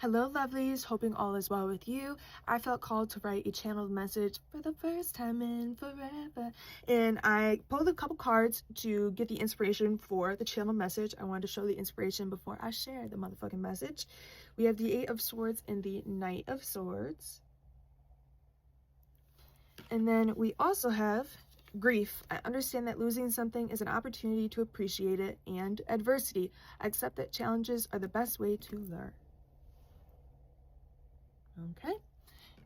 Hello lovelies, hoping all is well with you. I felt called to write a channeled message for the first time in forever, and I pulled a couple cards to get the inspiration for the channeled message. I wanted to show the inspiration before I share the motherfucking message. We have the Eight of Swords and the Knight of Swords, and then we also have grief. I understand that losing something is an opportunity to appreciate it, and adversity. I accept that challenges are the best way to learn. Okay,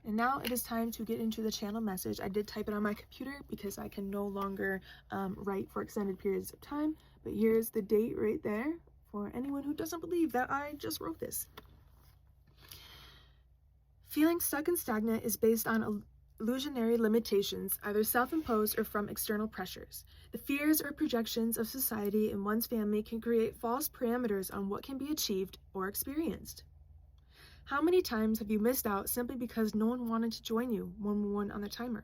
and now it is time to get into the channel message. I did type it on my computer because I can no longer write for extended periods of time, but here's the date right there for anyone who doesn't believe that I just wrote this. Feeling stuck and stagnant is based on illusionary limitations, either self-imposed or from external pressures. The fears or projections of society and one's family can create false parameters on what can be achieved or experienced. How many times have you missed out simply because no one wanted to join you? 111 on the timer.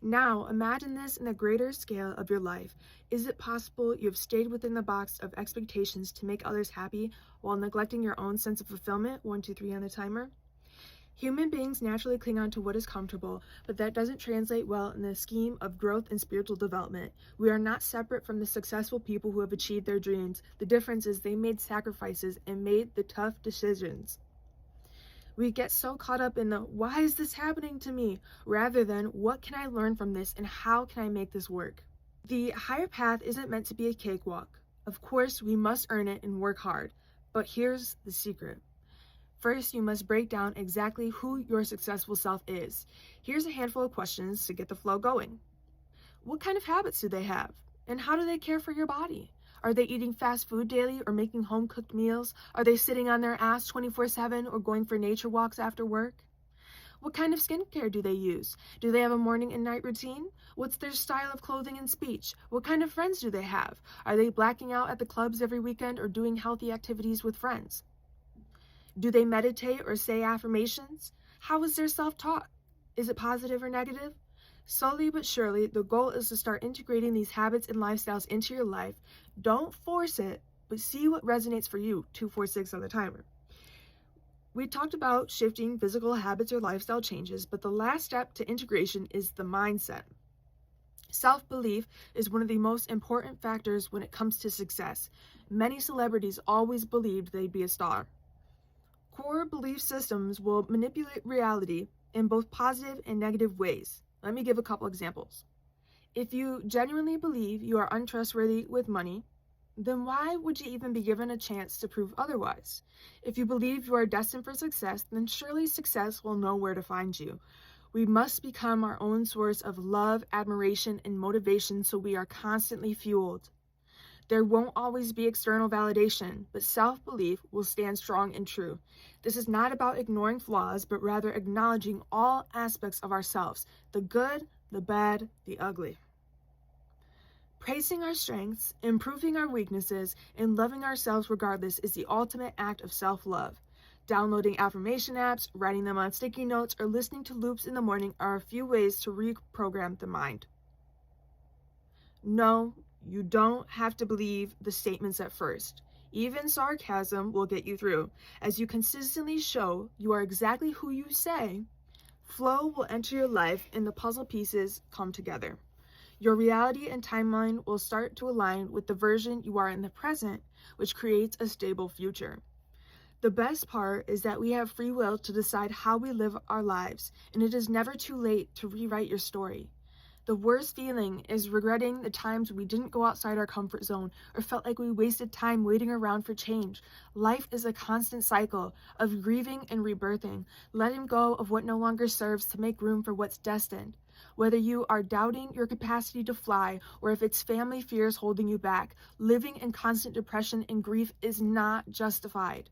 Now, imagine this in the greater scale of your life. Is it possible you have stayed within the box of expectations to make others happy while neglecting your own sense of fulfillment? 123 on the timer. Human beings naturally cling on to what is comfortable, but that doesn't translate well in the scheme of growth and spiritual development. We are not separate from the successful people who have achieved their dreams. The difference is they made sacrifices and made the tough decisions. We get so caught up in the why is this happening to me rather than what can I learn from this and how can I make this work. The higher path isn't meant to be a cakewalk. Of course, we must earn it and work hard, but here's the secret. First, you must break down exactly who your successful self is. Here's a handful of questions to get the flow going. What kind of habits do they have? And how do they care for your body? Are they eating fast food daily or making home-cooked meals? Are they sitting on their ass 24/7 or going for nature walks after work? What kind of skincare do they use? Do they have a morning and night routine? What's their style of clothing and speech? What kind of friends do they have? Are they blacking out at the clubs every weekend or doing healthy activities with friends? Do they meditate or say affirmations? How is their self-talk? Is it positive or negative? Slowly but surely, the goal is to start integrating these habits and lifestyles into your life. Don't force it, but see what resonates for you. 246 on the timer. We talked about shifting physical habits or lifestyle changes, but the last step to integration is the mindset. Self-belief is one of the most important factors when it comes to success. Many celebrities always believed they'd be a star. Core belief systems will manipulate reality in both positive and negative ways. Let me give a couple examples. If you genuinely believe you are untrustworthy with money, then why would you even be given a chance to prove otherwise? If you believe you are destined for success, then surely success will know where to find you. We must become our own source of love, admiration, and motivation so we are constantly fueled. There won't always be external validation, but self-belief will stand strong and true. This is not about ignoring flaws, but rather acknowledging all aspects of ourselves, the good, the bad, the ugly. Praising our strengths, improving our weaknesses, and loving ourselves regardless is the ultimate act of self-love. Downloading affirmation apps, writing them on sticky notes, or listening to loops in the morning are a few ways to reprogram the mind. No, you don't have to believe the statements at first. Even sarcasm will get you through. As you consistently show you are exactly who you say, flow will enter your life and the puzzle pieces come together. Your reality and timeline will start to align with the version you are in the present, which creates a stable future. The best part is that we have free will to decide how we live our lives, and it is never too late to rewrite your story. The worst feeling is regretting the times we didn't go outside our comfort zone or felt like we wasted time waiting around for change. Life is a constant cycle of grieving and rebirthing, letting go of what no longer serves to make room for what's destined. Whether you are doubting your capacity to fly or if it's family fears holding you back, living in constant depression and grief is not justified.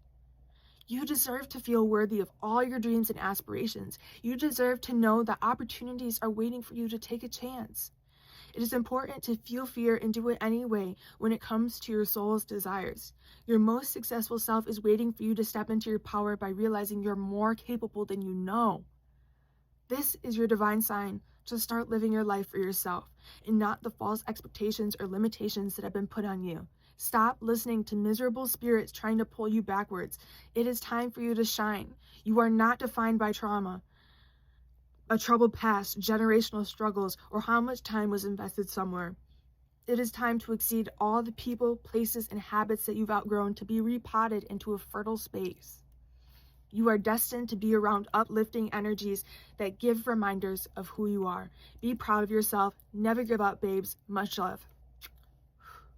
You deserve to feel worthy of all your dreams and aspirations. You deserve to know that opportunities are waiting for you to take a chance. It is important to feel fear and do it anyway when it comes to your soul's desires. Your most successful self is waiting for you to step into your power by realizing you're more capable than you know. This is your divine sign to start living your life for yourself and not the false expectations or limitations that have been put on you. Stop listening to miserable spirits trying to pull you backwards. It is time for you to shine. You are not defined by trauma, a troubled past, generational struggles, or how much time was invested somewhere. It is time to exceed all the people, places, and habits that you've outgrown to be repotted into a fertile space. You are destined to be around uplifting energies that give reminders of who you are. Be proud of yourself. Never give up, babes. Much love.